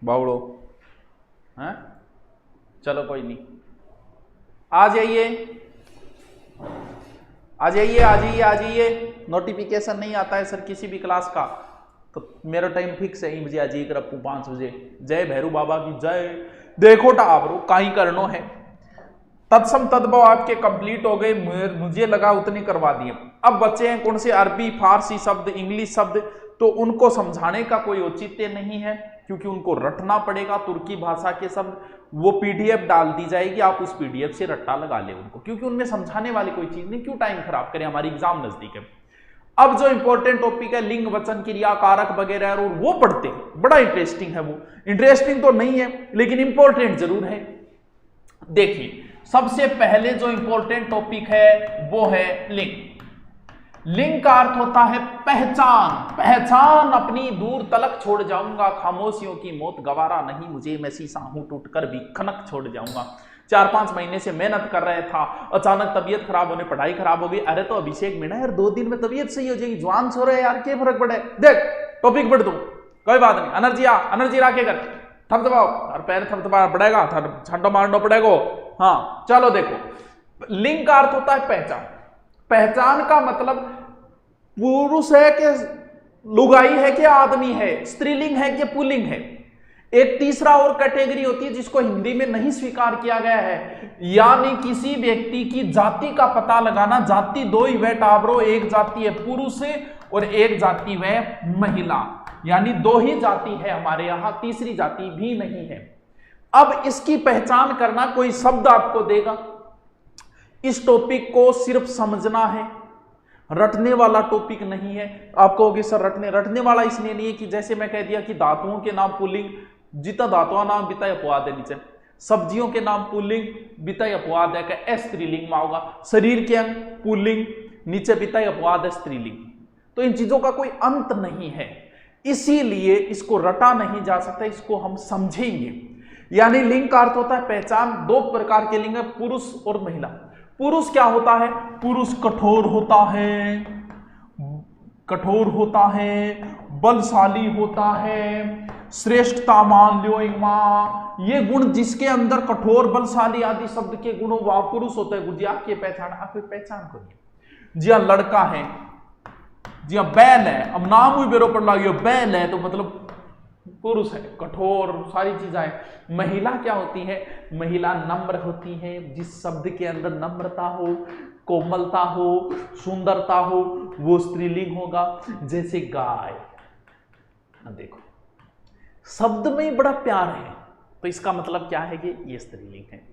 बावड़ो हैं। चलो कोई नहीं, आ जाइए आ जाइए आ जाइए आ जाइए। नोटिफिकेशन नहीं आता है सर किसी भी क्लास का, तो मेरा टाइम फिक्स है 1 बजे आ जाइए कर 5 बजे। जय भैरू बाबा की जय। देखो टाबरो कहीं करनो है, तत्सम तद्भव आपके कंप्लीट हो गए, मुझे लगा उतने करवा दिए। अब बच्चे हैं कौन से अरबी फारसी शब्द इंग्लिश शब्द, तो उनको समझाने का कोई औचित्य नहीं है क्योंकि उनको रटना पड़ेगा तुर्की भाषा के शब्द। वो पीडीएफ डाल दी जाएगी, आप उस पीडीएफ से रट्टा लगा ले उनको, क्योंकि उनमें समझाने वाली कोई चीज नहीं, क्यों टाइम खराब करें, हमारी एग्जाम नजदीक है। अब जो इंपॉर्टेंट टॉपिक है लिंग वचन क्रिया कारक वगैरह और वो पढ़ते हैं, बड़ा इंटरेस्टिंग है वो। इंटरेस्टिंग तो नहीं है लेकिन इंपॉर्टेंट जरूर है। देखिए सबसे पहले जो इंपॉर्टेंट टॉपिक है वो है लिंग। लिंग का अर्थ होता है पहचान। पहचान अपनी दूर तलक छोड़ जाऊंगा, खामोशियों की मौत गवारा नहीं मुझे, मैं शीशा हूं टूटकर भी खनक छोड़ जाऊंगा। 4-5 महीने से मेहनत कर रहा था, अचानक तबीयत खराब होने, पढ़ाई खराब हो गई। अरे तो अभिषेक मिला यार 2 दिन में तबीयत सही हो जाएगी, जवान सो रहे यार, क्या फर्क पड़े। देख टॉपिक बढ़ दो, कोई बात नहीं, एनर्जी राखे कर, थप दबाओ और पैर थप दबा पड़ेगा, छंटो मारना पड़ेगा। हाँ चलो देखो, लिंग का अर्थ होता है पहचान। पहचान का मतलब पुरुष है कि लुगाई है कि आदमी है, स्त्रीलिंग है कि पुल्लिंग है। एक तीसरा और कैटेगरी होती है जिसको हिंदी में नहीं स्वीकार किया गया है, यानी किसी व्यक्ति की जाति का पता लगाना। जाति 2 ही वह टाबरो, एक जाति है पुरुष और एक जाति वह महिला, यानी 2 ही जाति है हमारे यहां, तीसरी जाति भी नहीं है। अब इसकी पहचान करना, कोई शब्द आपको देगा, इस टॉपिक को सिर्फ समझना है, रटने वाला टॉपिक नहीं है। आप कहोगे सर रटने वाला इसलिए नहीं है कि जैसे मैं कह दिया कि धातुओं के नाम पुल्लिंग, जितना धातुआ नाम बिता अपवाद है नीचे, सब्जियों के नाम पुल्लिंग बिता अपवाद है कि स्त्रीलिंग में होगा, शरीर के अंग पुल्लिंग नीचे बिता अपवाद है स्त्रीलिंग। तो इन चीजों का कोई अंत नहीं है, इसीलिए इसको रटा नहीं जा सकता, इसको हम समझेंगे। यानी लिंग का अर्थ होता है पहचान। 2 प्रकार के लिंग है, पुरुष और महिला। पुरुष क्या होता है? पुरुष कठोर होता है, बलशाली होता है, श्रेष्ठता मान लो मां, ये गुण जिसके अंदर कठोर बलशाली आदि शब्द के गुणों वह पुरुष होता है। गुजिया की पहचान, आप पहचान करिए। जी हाँ लड़का है, जी हाँ बैल है, अब नाम ही बेरो पर लागियो बैल है तो मतलब पुरुष है, कठोर सारी चीजें। महिला क्या होती है? महिला नम्र होती है, जिस शब्द के अंदर नम्रता हो, कोमलता हो, सुंदरता हो, वो स्त्रीलिंग होगा। जैसे गाय, देखो शब्द में ही बड़ा प्यार है, तो इसका मतलब क्या है कि ये स्त्रीलिंग है।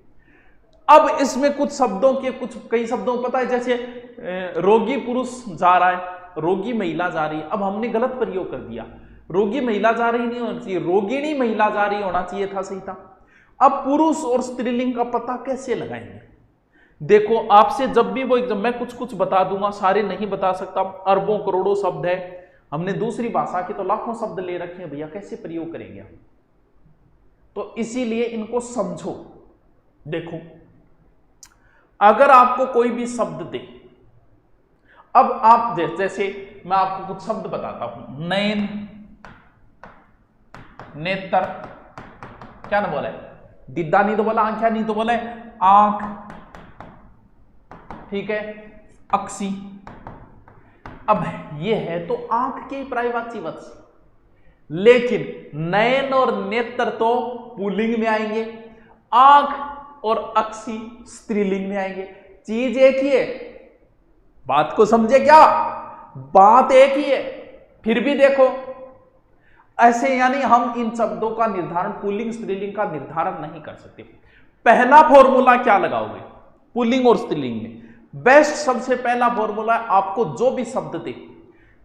अब इसमें कुछ शब्दों के कई शब्दों को पता है, जैसे रोगी पुरुष जा रहा है, रोगी महिला जा रही है। अब हमने गलत प्रयोग कर दिया, रोगी महिला जा रही नहीं होना चाहिए, रोगिणी महिला जा रही होना चाहिए था, सही था। अब पुरुष और स्त्रीलिंग का पता कैसे लगाएंगे? देखो आपसे जब भी वो एग्जाम, मैं कुछ बता दूंगा, सारे नहीं बता सकता, अरबों करोड़ों शब्द है, हमने दूसरी भाषा के तो लाखों शब्द ले रखे हैं भैया, कैसे प्रयोग करेंगे हम? तो इसीलिए इनको समझो। देखो अगर आपको कोई भी शब्द दे, अब आप जैसे मैं आपको कुछ शब्द बताता हूं, नयन, नेत्र, क्या ना बोला है, दिद्दा नहीं तो बोला, आंखें नहीं तो बोला है, आंख, ठीक है, अक्सी। अब ये है तो आंख के प्रायवाची वत्स, लेकिन नयन और नेत्र तो पुल्लिंग में आएंगे, आंख और अक्सी स्त्रीलिंग में आएंगे। चीज एक ही है, बात को समझे क्या? बात एक ही है, फिर भी देखो ऐसे, यानी हम इन शब्दों का निर्धारण, पुल्लिंग स्त्रीलिंग का निर्धारण नहीं कर सकते। पहला फॉर्मूला क्या लगाओगे पुल्लिंग और स्त्रीलिंग में? बेस्ट सबसे पहला फॉर्मूला है, आपको जो भी शब्द दे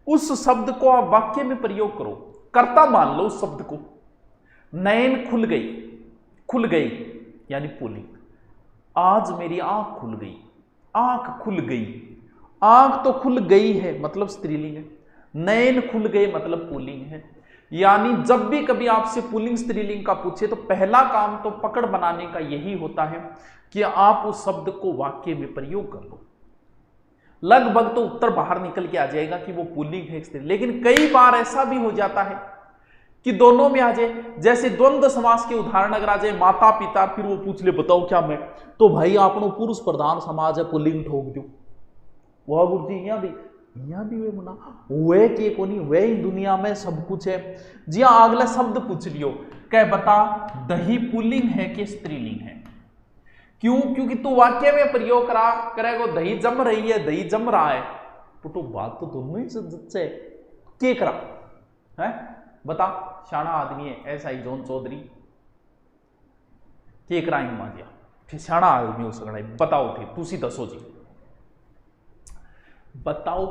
उस शब्द को आप वाक्य में प्रयोग करो, कर्ता मान लो उस शब्द को। नयन खुल गई यानी पुल्लिंग, आज मेरी आंख खुल गई, आंख खुल गई, आंख तो खुल गई है मतलब स्त्रीलिंग है, नयन खुल गए मतलब पुल्लिंग है। यानी जब भी कभी आपसे पुल्लिंग स्त्रीलिंग का पूछे तो पहला काम तो पकड़ बनाने का यही होता है कि आप उस शब्द को वाक्य में प्रयोग कर लो। लगभग तो उत्तर बाहर निकल के आ जाएगा कि वो पुल्लिंग है स्त्रीलिंग। लेकिन कई बार ऐसा भी हो जाता है कि दोनों में आ जाए। जैसे द्वंद्व समास के उदाहरण अगर आ जाए माता पिता, फिर वो पूछ ले बताओ क्या मैं, तो भाई आपनो पुरुष प्रधान समाज है, पुल्लिंग ठोक दो। वह गुरु जी यहाँ भी वे मुना वे के कोनी, वे ही दुनिया में सब कुछ है जी। हाँ, अगला शब्द पूछ लियो, कह बता दही पुल्लिंग है कि स्त्रीलिंग है? क्यों? क्योंकि तू वाक्य में प्रयोग करेगा दही जम रही है, दही जम रहा है, तो बात तो दोनों ही से के करा है। बता, शाना आदमी है ऐसा ही जॉन चौधरी के कराई माजिया, फिर शाना आदमी हो सकना है। बताओ थे तुसी दसो जी, बताओ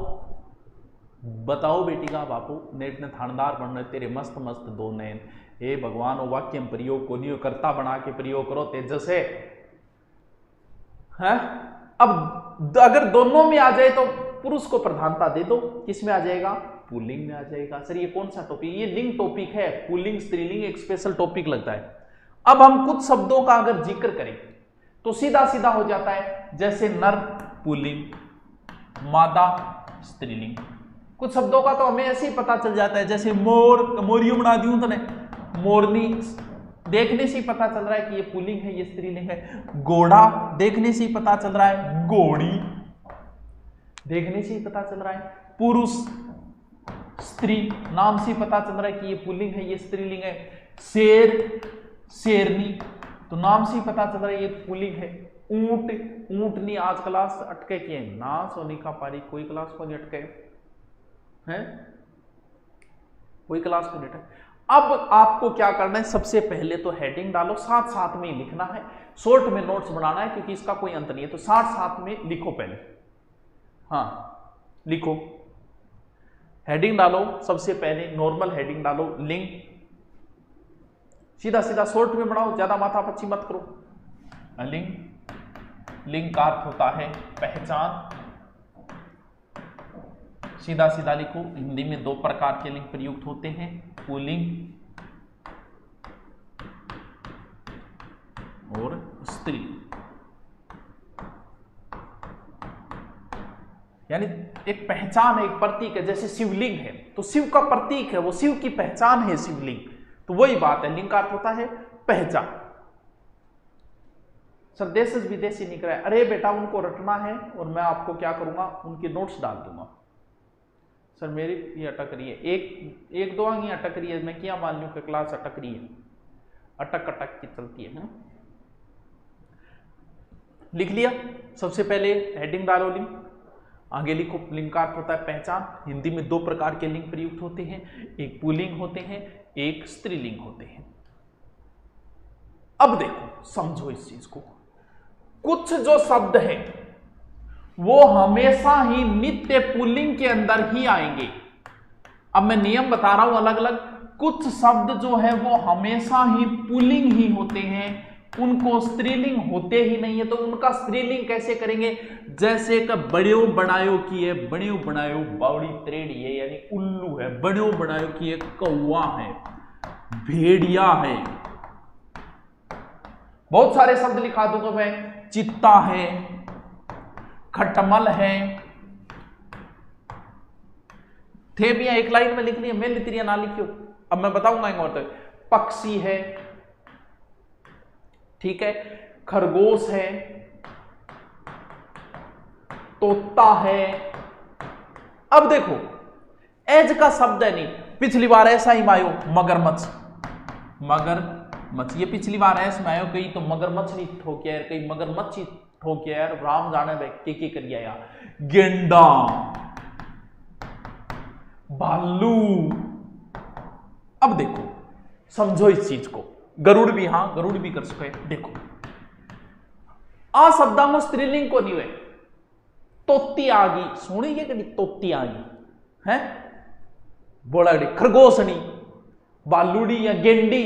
बताओ बेटी का बापू नेट ने थानदार बनने तेरे मस्त मस्त दो नैन। हे भगवान वो वाक्य में प्रयोग को नहीं करता बना के प्रयोग करो तेजस है। अब अगर दोनों में आ जाए तो पुरुष को प्रधानता दे दो, किस में आ जाएगा? पुल्लिंग में आ जाएगा। सर ये कौन सा टॉपिक? ये लिंग टॉपिक है, पुल्लिंग स्त्रीलिंग एक स्पेशल टॉपिक लगता है। अब हम कुछ शब्दों का अगर जिक्र करें तो सीधा सीधा हो जाता है, जैसे नर पुल्लिंग, मादा स्त्रीलिंग। कुछ शब्दों का तो हमें ऐसे ही पता चल जाता है, जैसे मोर, मोरियो बना दी तो नहीं, मोरनी देखने से ही पता चल रहा है कि ये पुल्लिंग है ये स्त्रीलिंग है। घोड़ा देखने से ही पता चल रहा है, घोड़ी देखने से ही पता चल रहा है। पुरुष स्त्री नाम से पता चल रहा है कि ये पुल्लिंग है ये स्त्रीलिंग है। शेर शेरनी तो नाम से ही पता चल रहा है ये पुल्लिंग है। ऊंट ऊंटनी, आज क्लास अटके किए ना सोनी का पारी, कोई क्लास को नहीं अटके हैं, कोई क्लास को नहीं अटके। अब आपको क्या करना है, सबसे पहले तो हेडिंग डालो, साथ साथ में लिखना है, शॉर्ट में नोट्स बनाना है क्योंकि इसका कोई अंत नहीं है, तो साथ साथ में लिखो पहले। हाँ लिखो, हेडिंग डालो, सबसे पहले नॉर्मल हेडिंग डालो, लिंग सीधा सीधा शॉर्ट में बनाओ, ज्यादा माथापच्ची मत करो। लिंग का अर्थ होता है पहचान, सीधा सीधा लिखो। हिंदी में दो प्रकार के लिंग प्रयुक्त होते हैं, पुल्लिंग और स्त्रीलिंग। यानी एक पहचान है, एक प्रतीक है। जैसे शिवलिंग है तो शिव का प्रतीक है, वो शिव की पहचान है शिवलिंग, तो वही बात है, लिंग का अर्थ होता है पहचान। सर देश विदेशी निकल रहा है, अरे बेटा उनको रटना है और मैं आपको क्या करूंगा, उनके नोट्स डाल दूंगा। सर मेरी ये अटक रही है, एक दो अंग अटक रही है, मैं क्या मान लूं कि क्लास अटक रही है, अटक अटक की चलती है। लिख लिया, सबसे पहले हेडिंग डालो, लिंग आगे लिखो। लिंग का अर्थ होता है पहचान। हिंदी में दो प्रकार के लिंग प्रयुक्त होते हैं, एक पुल्लिंग होते हैं, एक स्त्रीलिंग होते हैं। अब देखो समझो इस चीज को, कुछ जो शब्द है वो हमेशा ही नित्य पुल्लिंग के अंदर ही आएंगे। अब मैं नियम बता रहा हूं अलग अलग, कुछ शब्द जो है वो हमेशा ही पुल्लिंग ही होते हैं, उनको स्त्रीलिंग होते ही नहीं है। तो उनका स्त्रीलिंग कैसे करेंगे, जैसे कि बड़े बनायो की है, बड़े बनायो बावड़ी त्रेड़ी है यानी उल्लू है, बड़े बनायो की है कौवा है, भेड़िया है, बहुत सारे शब्द लिखा दूंगा मैं, चित्ता है, खटमल है, थे भी एक लाइन में लिख लिया, मैं लिख लिया ना लिखियो, अब मैं बताऊंगा एक और तक। पक्षी है, ठीक है, खरगोश है, तोता है। अब देखो एज का शब्द है नहीं, पिछली बार ऐसा ही मायो मगरमच्छ, मगरमच्छ ये पिछली बार ऐसा मायो, कहीं तो मगरमच्छ नहीं ठोकिया यार, कहीं मगरमच्छ ही ठोकिया यार, राम जाने के करिया यार। गेंडा, भालू। अब देखो समझो इस चीज को, गरुड़ भी, हाँ गरुड़ भी कर सके। देखो आ शब्दा में स्त्रीलिंग को नहीं हुए, तोती आ गई, सुनिए कि तोती आ गई है, बोला खरगोशनी, बालूड़ी या गेंडी,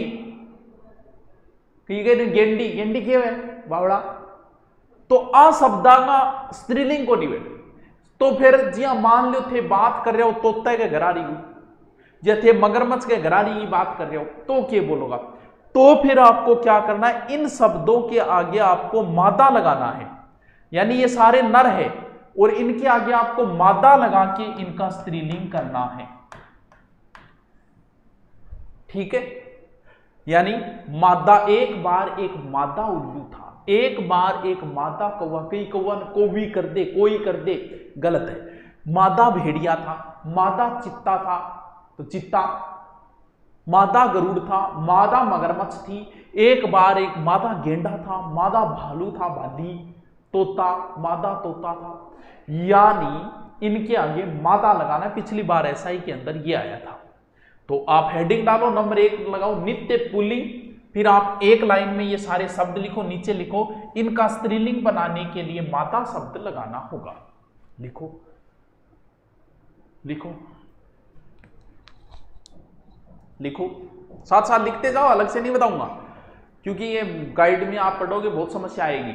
गेंडी गेंडी क्यों है बावड़ा, तो आ शब्दा का स्त्रीलिंग को नहीं हुए। तो फिर जिया मान लो थे बात कर रहे हो तोते के घरारी, जैसे मगरमच्छ के घरारी की बात कर रहे हो तो क्या बोलोगा, तो फिर आपको क्या करना है, इन शब्दों के आगे आपको मादा लगाना है, यानी ये सारे नर है और इनके आगे आपको मादा लगा के इनका स्त्रीलिंग करना है। ठीक है, यानी मादा, एक बार एक मादा उल्लू था, एक बार एक मादा कौवा, कई कौवा को भी कर दे, कोई कर दे, गलत है। मादा भेड़िया था, मादा चित्ता था तो चित्ता, मादा गरुड़ था, मादा मगरमच्छ थी, एक बार एक मादा गेंडा था, मादा भालू था, भाली, तोता, मादा तोता था। यानी इनके आगे मादा लगाना, पिछली बार एसआई के अंदर ये आया था। तो आप हेडिंग डालो, नंबर 1 लगाओ नित्य पुल्लिंग, फिर आप एक लाइन में ये सारे शब्द लिखो, नीचे लिखो इनका स्त्रीलिंग बनाने के लिए मादा शब्द लगाना होगा। लिखो लिखो लिखो, साथ साथ लिखते जाओ, अलग से नहीं बताऊंगा, क्योंकि ये गाइड में आप पढ़ोगे बहुत समस्या आएगी।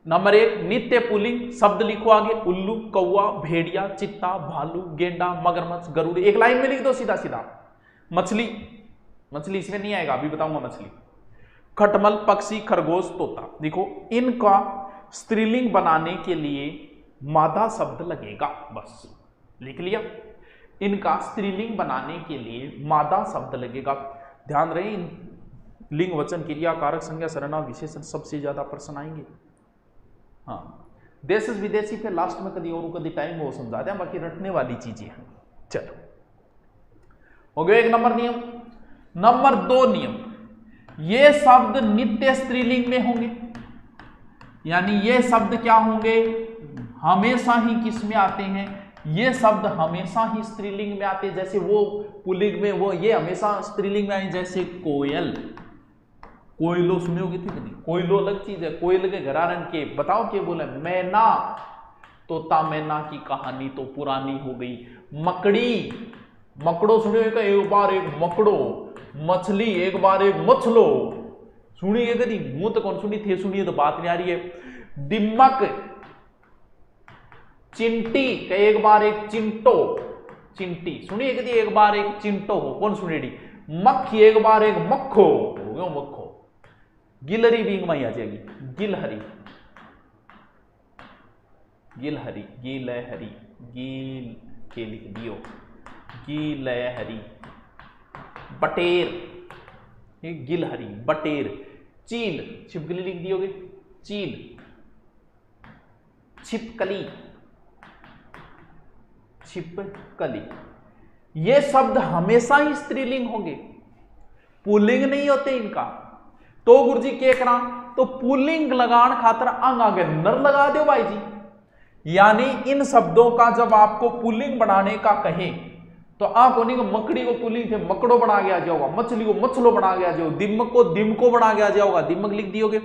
नंबर 1 नित्य पुल्लिंग, शब्द लिखो आगे, उल्लू, कौवा, भेड़िया, चित्ता, भालू, गेंडा, मगरमच्छ, गरुड़, एक लाइन में लिख दो सीधा सीधा। मछली, मछली इसमें नहीं आएगा, अभी बताऊंगा मछली। खटमल, पक्षी, खरगोश, तोता। देखो इनका स्त्रीलिंग बनाने के लिए मादा शब्द लगेगा, बस लिख लिया। इनका स्त्रीलिंग बनाने के लिए मादा शब्द लगेगा। ध्यान रहे, लिंग, वचन, क्रिया, कारक, संज्ञा, सर्वनाम, विशेषण सबसे ज्यादा प्रश्न आएंगे। हाँ, देश विदेशी पे लास्ट में कभी और कभी टाइम वो समझा दें, बाकी रटने वाली चीजें हैं। चलो हो गया 1 नंबर नियम। नंबर 2 नियम, ये शब्द नित्य स्त्रीलिंग में होंगे, यानी ये शब्द क्या होंगे, हमेशा ही किस में आते हैं, ये शब्द हमेशा ही स्त्रीलिंग में आते हैं। जैसे वो पुल्लिंग में, वो ये हमेशा स्त्रीलिंग में आए, जैसे कोयल, कोयलो सुने होगी थी कभी, कोयलो अलग चीज है, कोयल के घरारन के, बताओ क्या बोले, मैना, तोता मैना की कहानी तो पुरानी हो गई। मकड़ी, मकड़ो सुने होगा, एक बार एक मकड़ो, मछली, एक बार एक मछलो, सुनिए कभी, मुंह तो कौन सुनी थे, सुनिए तो बात नहीं आ रही है। दिमक, चिंटी, एक बार एक चिंटो, चिंटी सुनिए कभी, एक बार एक चिंटो हो, कौन सुनेगी। मक्खी, एक बार एक मक्खो हो गया, मक्खो। गिलहरी भी इंगमाई आ जाएगी, गिलहरी, गिलहरी, गिलहरी, गिल के लिख दियो, गिलहरी। बटेर, गिलहरी, बटेर। चील, छिपकली लिख दियोगे, चील। छिपकली, छिपकली। ये शब्द हमेशा ही स्त्रीलिंग होंगे, पुल्लिंग नहीं होते इनका। तो गुरुजी क्या करा, तो पुल्लिंग लगान खातर अंग आगे नर लगा दो भाई जी। यानी इन शब्दों का जब आपको पुल्लिंग बनाने का कहे तो आप उन्हीं को, मकड़ी को पुल्लिंग थे मकड़ो बना गया जाओगा, मछली को मछलो बना गया जाओ, दिमक को दिमको बना गया जाओगा, दिमक लिख दियोगे।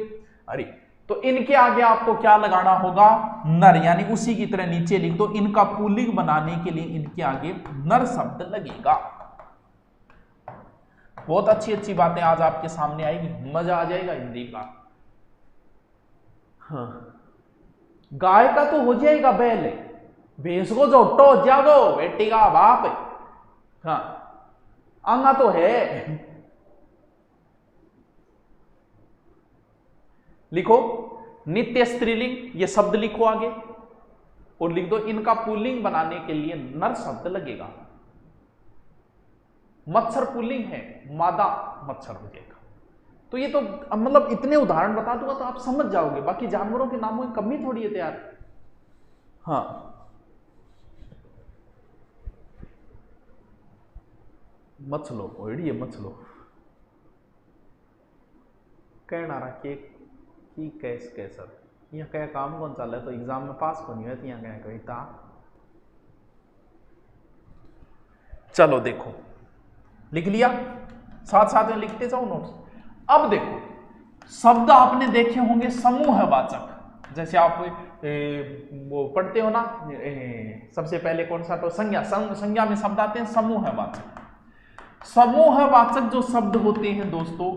अरे तो इनके आगे आपको क्या लगाना होगा, नर, यानी उसी की तरह नीचे लिख दो, इनका पुल्लिंग बनाने के लिए इनके आगे नर शब्द लगेगा। बहुत अच्छी अच्छी बातें आज आपके सामने आएगी, मजा आ जाएगा हिंदी का। हाँ, गाय का तो हो जाएगा बैल, भैंस को जोटो हो जाओ, बेटी का बाप। हाँ, अंगा तो है। लिखो नित्य स्त्रीलिंग, ये शब्द लिखो आगे और लिख दो इनका पुल्लिंग बनाने के लिए नर शब्द लगेगा। मच्छर पुल्लिंग है, मादा मच्छर हो जाएगा। तो ये तो मतलब इतने उदाहरण बता दूंगा तो आप समझ जाओगे, बाकी जानवरों के नामों की कमी थोड़ी है तैयार। हाँ, मछलो, ओड़ी है मछलो, कहना रहा कि कैसर यहाँ क्या काम कौन चल रहा है, तो एग्जाम में पास को नहीं होती यहाँ क्या कविता। चलो देखो, लिख लिया, साथ साथ में लिखते जाओ नोट्स। अब देखो शब्द आपने देखे होंगे समूहवाचक, जैसे आप वो पढ़ते हो ना, सबसे पहले कौन सा, तो संज्ञा, संज्ञा में शब्द आते हैं समूहवाचक। समूहवाचक जो शब्द होते हैं दोस्तों,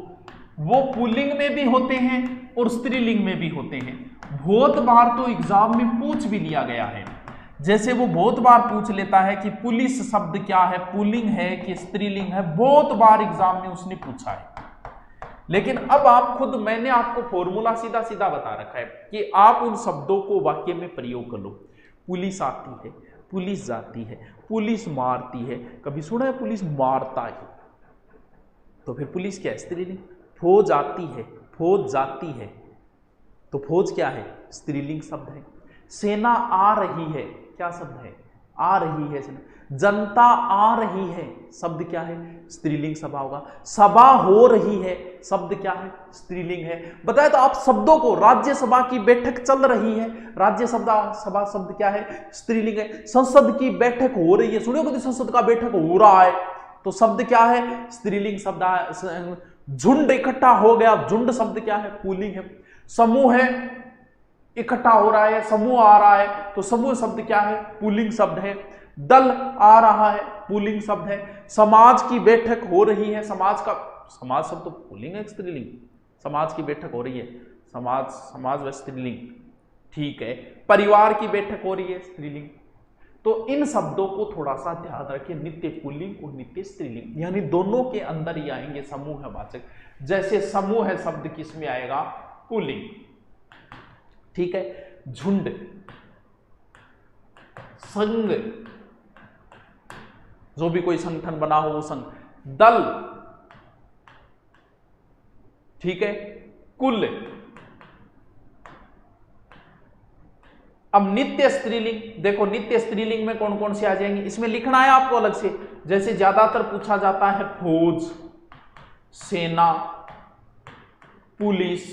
वो पुल्लिंग में भी होते हैं और स्त्रीलिंग में भी होते हैं। बहुत बार तो एग्जाम में पूछ भी लिया गया है, जैसे वो बहुत बार पूछ लेता है कि पुलिस शब्द क्या है, पुल्लिंग है कि स्त्रीलिंग है, बहुत बार एग्जाम में उसने पूछा है। लेकिन अब आप खुद, मैंने आपको फॉर्मूला सीधा सीधा बता रखा है कि आप उन शब्दों को वाक्य में प्रयोग कर लो। पुलिस आती है, पुलिस जाती है, पुलिस मारती है, कभी सुना है पुलिस मारता है, तो फिर पुलिस क्या है? स्त्रीलिंग। फौज आती है, फौज जाती है, तो फौज क्या है? स्त्रीलिंग शब्द है। सेना आ रही है, क्या शब्द है? आ रही है सेना। जनता आ रही है, शब्द क्या है? स्त्रीलिंग सभा होगा। सभा हो रही है, शब्द क्या है? स्त्रीलिंग है। बताया तो आप शब्दों को, राज्यसभा की बैठक चल रही है, राज्यसभा सभा शब्द क्या है? स्त्रीलिंग है। संसद की बैठक हो रही है, सुनियो कभी संसद का बैठक हो रहा है, तो शब्द क्या है? स्त्रीलिंग शब्द। झुंड इकट्ठा हो गया, झुंड शब्द क्या है? पुल्लिंग है। समूह है, इकट्ठा हो रहा है, समूह आ रहा है, तो समूह शब्द क्या है? पुल्लिंग शब्द है। दल आ रहा है, पुल्लिंग शब्द है। समाज की बैठक हो रही है, समाज शब्द तो पुल्लिंग है, स्त्रीलिंग। समाज की बैठक हो रही है, समाज व स्त्रीलिंग, ठीक है। परिवार की बैठक हो रही है, स्त्रीलिंग। तो इन शब्दों को थोड़ा सा ध्यान रखें, नित्य पुल्लिंग और नित्य स्त्रीलिंग, यानी दोनों के अंदर ही आएंगे समूहवाचक। जैसे समूह है शब्द किस में आएगा? पुल्लिंग, ठीक है। झुंड, संघ, जो भी कोई संगठन बना हो वो संघ। दल, ठीक है। कुल। अब नित्य स्त्रीलिंग, देखो नित्य स्त्रीलिंग में कौन कौन से आ जाएंगे, इसमें लिखना है आपको अलग से। जैसे ज्यादातर पूछा जाता है फौज, सेना, पुलिस,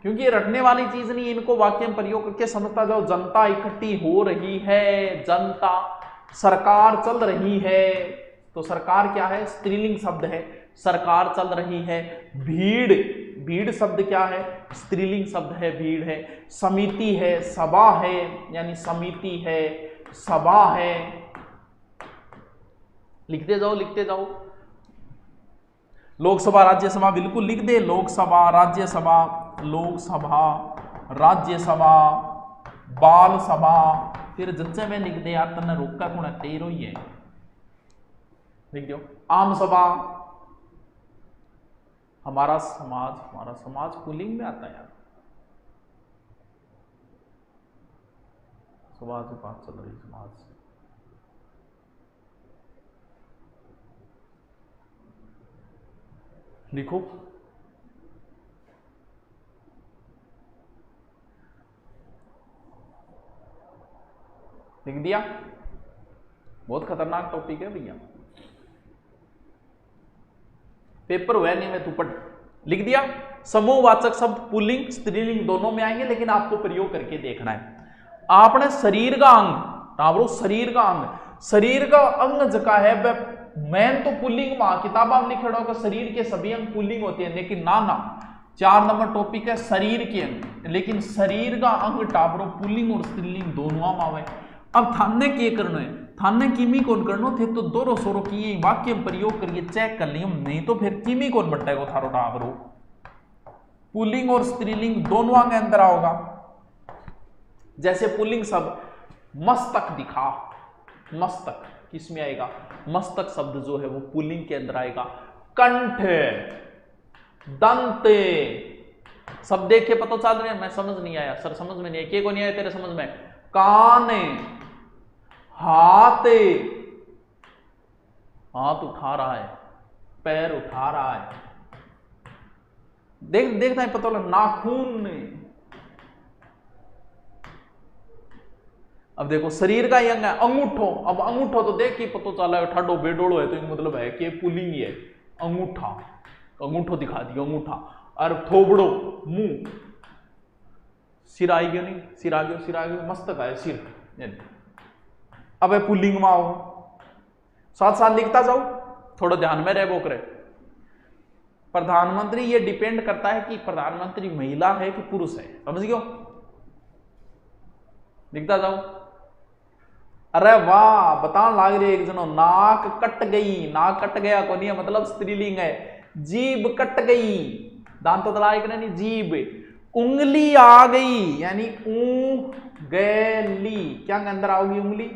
क्योंकि ये रटने वाली चीज नहीं, इनको वाक्य में प्रयोग करके समझता जाओ। जनता इकट्ठी हो रही है, जनता। सरकार चल रही है, तो सरकार क्या है? स्त्रीलिंग शब्द है, सरकार चल रही है। भीड़, भीड़ शब्द क्या है? स्त्रीलिंग शब्द है, भीड़ है। समिति है, सभा है, यानी समिति है, सभा है। लिखते जाओ, लिखते जाओ। लोकसभा, राज्यसभा, बिल्कुल लिख दे। लोकसभा, राज्यसभा, लोकसभा, राज्यसभा, बाल सभा, फिर जच्चे में लिख दे यार, तन्ने रोका कौन है? तेरो ही है, लिख दो। आम सभा, हमारा समाज पुल्लिंग में आता है यार। समाज की बात चल रही, समाज। लिखो। लिख दिया? बहुत खतरनाक टॉपिक है भैया, पेपर हुआ नहीं में तू पढ़। लिख दिया? समूहवाचक शब्द पुल्लिंग स्त्रीलिंग दोनों में आएंगे, लेकिन आपको प्रयोग करके देखना है। आपने शरीर का अंग, टावरो शरीर का अंग, शरीर का अंग जका है मैन तो पुल्लिंग में किताबा में लिखा होगा शरीर के सभी अंग पुल्लिंग होते हैं, लेकिन ना ना 4 नंबर टॉपिक है शरीर के अंग, लेकिन शरीर का अंग टावरो पुल्लिंग और स्त्रीलिंग दोनों में आवे। अब थाने के करना है, थाने कीमी कौन करनो थे तो दोरो सोरो की वाक्य में प्रयोग करके चेक कर लियो, नहीं तो फिर कीमी कौन बटेगा थारो टावरो। पुल्लिंग और स्त्रीलिंग दोनों के अंदर आओगा। जैसे पुल्लिंग शब्द मस्तक दिखा, मस्तक किसमें आएगा? मस्तक शब्द जो है वो पुल्लिंग के अंदर आएगा। कंठ, दंत, सब देख के पता चल रहे हैं। मैं समझ नहीं आया सर, समझ में नहीं आया, को नहीं आया तेरे समझ में? कान, हाथ, हाथ उठा रहा है, पैर उठा रहा है, देखता है पता लगा। नाखून, अब देखो शरीर का ही अंग है। अंगूठो, अब अंगूठो तो देख के पता चला है ठाडो बेडोड़ो है, तो मतलब है कि पुल्लिंग ही है। अंगूठा, अंगूठो दिखा दियो अंगूठा। और थोबड़ो, मुंह, सिर आई गयो नहीं, सिर आ गयो, सिर आ गयो, मस्तक है सिर। अब पुल्लिंग में आओ, साथ साथ लिखता जाओ, थोड़ा ध्यान में रह वो करे। प्रधानमंत्री, ये डिपेंड करता है कि प्रधानमंत्री महिला है कि पुरुष है, समझ गयो? लिखता जाओ। अरे वाह, बताने लाग रही एक जनो, नाक कट गई, नाक कट गया को नहीं मतलब स्त्रीलिंग है। जीभ कट गई, दांत तलाक नहीं, जीभ। उंगली आ गई, यानी उंगली, क्या अंदर आओगी? उंगली,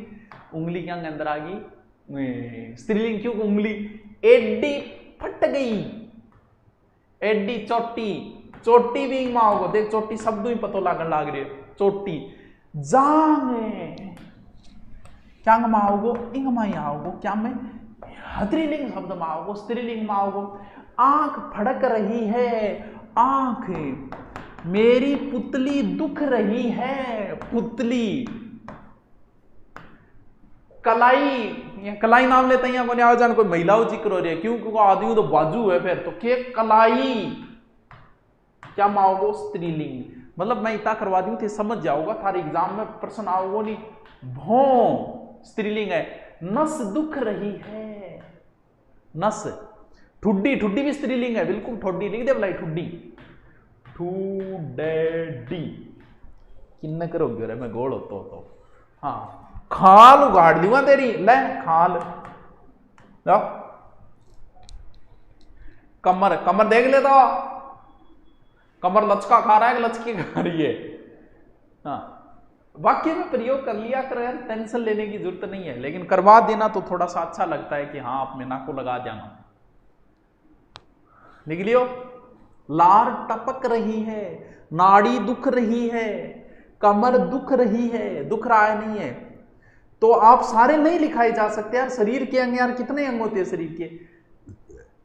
उंगली क्या अंदर आ गई? स्त्रीलिंग क्यों? उंगली। एडी फट गई, एडी चोटी, चोटी भी में आओगे, देख चोटी शब्द ही पता लागन लाग रही है, चोटी। जांग, क्या में आओगो? इंग में आओगो, क्या में? स्त्रीलिंग शब्द में आओगे, स्त्रीलिंग में आओगे। आंख फड़क रही है, आंख। मेरी पुतली दुख रही है, पुतली। कलाई, कलाई नाम लेते हैं को जान, कोई महिलाओं जिक्र हो रही है, क्यों? क्योंकि आदमी तो बाजू है, फिर तो के कलाई क्या माओगो? स्त्रीलिंग। मतलब मैं इतना करवा दूं थे, समझ जाओगा, थारे एग्जाम में प्रश्न आओगे नहीं। भौ स्त्रीलिंग है। नस दुख रही है, नस। ठुड्डी, ठुड्डी भी स्त्रीलिंग है, बिल्कुल ठुड्डी लिख दे भलाई, ठुड्डी। ठुड्डी किन्न करोगे रे, मैं गोड़ होता तो। हाँ, खाल उगाड़ दूंगा तेरी, ले खाल। लो कमर, कमर देख ले तो, कमर लचका खा रहा है कि लचकी खा रही है? हाँ, वाक्य में प्रयोग कर लिया करो यार, टेंशन लेने की जरूरत नहीं है, लेकिन करवा देना तो थोड़ा सा अच्छा लगता है कि हाँ आप में नाको लगा जाना। लिख लियो। लार टपक रही है, नाड़ी दुख रही है, कमर दुख रही है, दुख रहा है नहीं है। तो आप सारे नहीं लिखाए जा सकते यार, शरीर के अंग यार कितने अंग होते हैं शरीर के।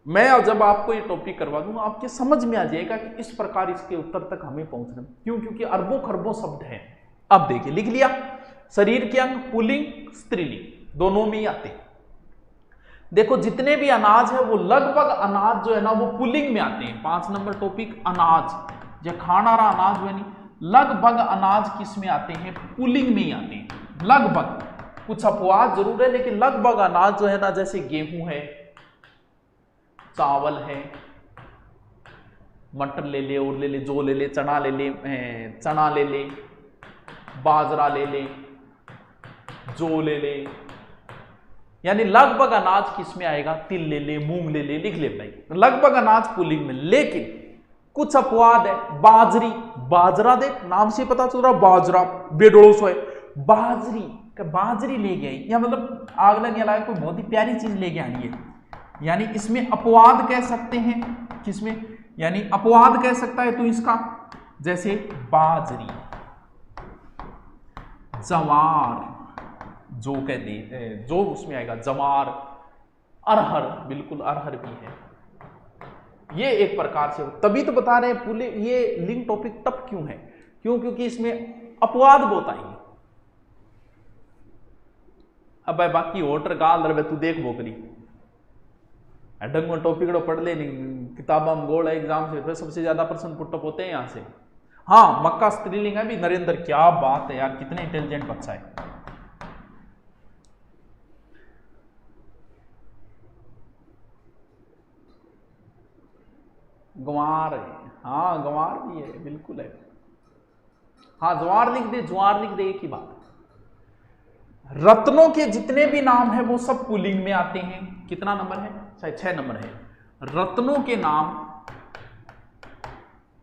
मैं जब आपको ये टॉपिक करवा दूंगा आपके समझ में आ जाएगा कि इस प्रकार इसके उत्तर तक हमें पहुंचना। क्यों? क्योंकि अरबों खरबों शब्द हैं। अब देखिए, लिख लिया। शरीर के अंग पुल्लिंग स्त्रीलिंग दोनों में ही आते हैं। देखो जितने भी अनाज है वो लगभग अनाज जो है ना वो पुल्लिंग में आते हैं। 5 नंबर टॉपिक अनाज, जो खाना रहा अनाज हुआ नहीं, लगभग अनाज किस में आते हैं? पुल्लिंग में ही आते हैं। लगभग, कुछ अपवाद जरूर है, लेकिन लगभग अनाज जो है ना, जैसे गेहूं है, चावल है, मटर ले ले, और ले ले, जौ ले ले, चना ले ले, चना ले ले, बाजरा ले ले, जौ ले ले, यानी लगभग अनाज किस में आएगा? तिल ले ले, मूंग ले ले, लिख ले भाई। लगभग अनाज पुल्लिंग में, लेकिन कुछ अपवाद है। बाजरी, बाजरा देख नाम से पता चल रहा, बाजरा बेडोड़ो सो है। बाजरी का बाजरी ले गई, या मतलब आगला नहीं लगा, कोई बहुत ही प्यारी चीज ले गया है, यानी इसमें अपवाद कह सकते हैं। किसमें? यानी अपवाद कह सकता है तो इसका, जैसे बाजरी, जवार, जो कह दे, जो उसमें आएगा, जवार, अरहर, बिल्कुल अरहर भी है। ये एक प्रकार से, तभी तो बता रहे हैं ये लिंक टॉपिक तब क्यों है? क्यों? क्योंकि इसमें अपवाद बहुत आएंगे। अब भाई बाकी होटर गाल रहे तू देख बोकरी ढंग टॉपिक पढ़ ले, नहीं किताबा में गोल है एग्जाम से, फिर सबसे ज्यादा प्रश्न पुटअप होते हैं यहां से। हाँ, मक्का स्त्रीलिंग है भी। नरेंद्र, क्या बात है यार, कितने इंटेलिजेंट बच्चा है। गंवार है, हाँ गंवार भी है, बिल्कुल है। हाँ, ज्वार लिख दे, ज्वार लिख दे, एक ही बात। रत्नों के जितने भी नाम है वो सब पुल्लिंग में आते हैं। कितना नंबर है? शायद 6 नंबर है। रत्नों के नाम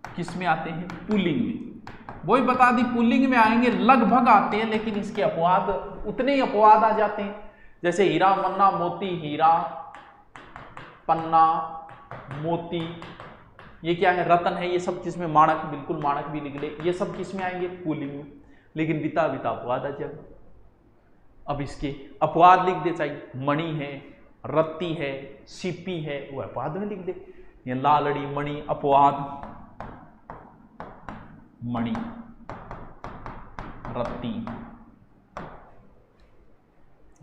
किस में आते हैं? पुल्लिंग में। वही बता दी, पुल्लिंग में आएंगे, लगभग आते हैं, लेकिन इसके अपवाद, उतने ही अपवाद आ जाते हैं। जैसे हीरा, मन्ना, मोती, हीरा, पन्ना, मोती, ये क्या है? रतन है। ये सब किसमें? माणक, बिल्कुल माणक भी लिख ले। ये सब किसमें आएंगे? पुल्लिंग में। लेकिन बिता बिता अपवाद आ जाएगा। अब इसके अपवाद लिख दे, चाहिए मणि है, रत्ती है, सीपी है, वो अपवाद में लिख दे। ये लालड़ी, मणि, अपवाद, मणि, रत्ती,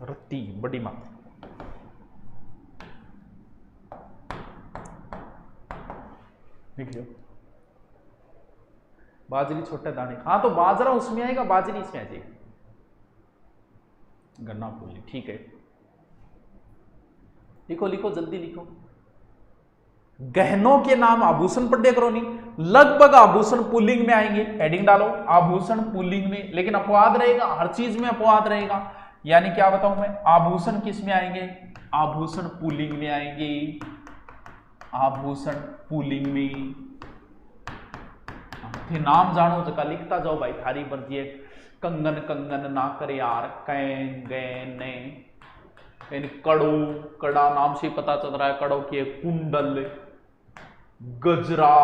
रत्ती बड़ी मात्रा। लिख लो। बाजरी छोटे दाने, हाँ तो बाजरा उसमें आएगा, बाजरी इसमें आ जाएगी। गन्ना पुल्लिंग, ठीक है। लिखो लिखो, जल्दी लिखो। गहनों के नाम आभूषण पर देख रो नहीं, लगभग आभूषण पुल्लिंग में आएंगे। हेडिंग डालो, आभूषण पुल्लिंग में, लेकिन अपवाद रहेगा, हर चीज में अपवाद रहेगा। यानी क्या बताऊं मैं? आभूषण किस में आएंगे? आभूषण पुल्लिंग में आएंगे, आभूषण पुल्लिंग में। फिर नाम जानो जगह लिखता जाओ भाई, थारी मर्जी है। कंगन, कंगन ना करे यार, कैन, गैन, यानी कड़ो, कड़ा नाम से पता चल रहा है, कड़ो की। कुंडल, गजरा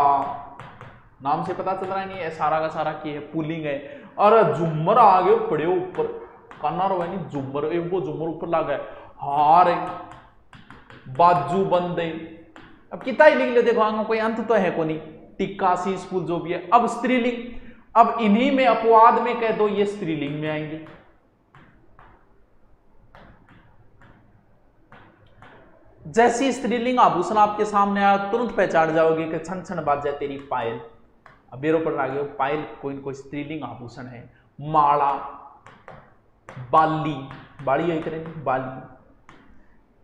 नाम से पता चल रहा है, नहीं है सारा का सारा की है, पुल्लिंग है। और झुमर आ गए पड़े ऊपर, काना रो नहीं, झुमर, एक वो झुमर ऊपर लगा है। हार, बाजू बंदे। अब कितना ही लिख ले, देखो आगे कोई अंत तो है को नहीं, टिक्का शीश फूल जो भी है। अब स्त्रीलिंग, अब इन्हीं में अपवाद में कह दो ये स्त्रीलिंग में आएंगे। जैसी स्त्रीलिंग आभूषण आपके सामने आया तुरंत पहचान जाओगे कि छन छन बाजे तेरी पायल। अब बेरो पर आ गए, पायल कोई न कोई स्त्रीलिंग आभूषण है। माला, बाली, बाड़ी यही करेंगे बाली,